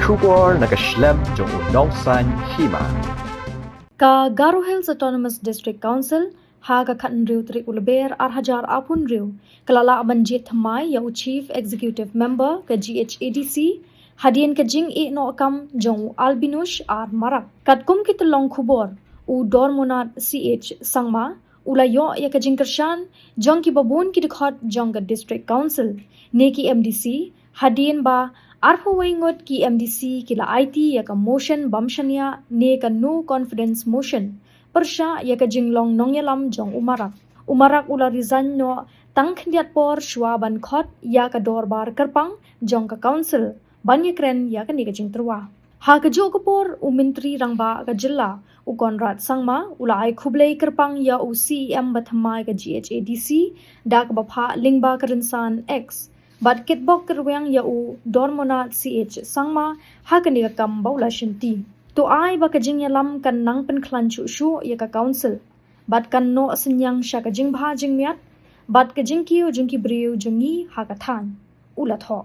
Shubor nakaslem jong unongsan Hima. Ka Garo Hills Autonomous District Council ha ka khan riu tri ulber ar hajar apun riu kalala aban Bathymmai ya Chief Executive Member ka Ghadc hadien ka jing e no kam jong albinush ar marak katkum kitulong khubor u Dormonath ch sangma ulayo ya ka jing kershan jong ki babun ki dikhot jong ka District Council ne ki MDC hadien ba arpo waingot ki MDC kila IT ya ka motion bamshania ne ka no confidence motion persha ya ka jinglong nongyalam jong umarak ula resign no tangkhndiat por shwaban khot ya ka dorbar karpang jong ka council banyakren ya ka ni ka jingtrwa ha ka jo ka por u mintri rangba ka jilla u konrad sangma ula ai khublei karpang ya u CM Bathymmai ka Ghadc dak ba pha lingba ka rinsan X But kitbok kerwang ya u Dormonath ch sangma ha ka ni ka kam baula shinti to ai ba ka jing yalam kan nang pen khlan chu shu ya ka council but kan no asinyang sha ka jing bha jing miat but ka jing ki briu jungi ha ka than ula tho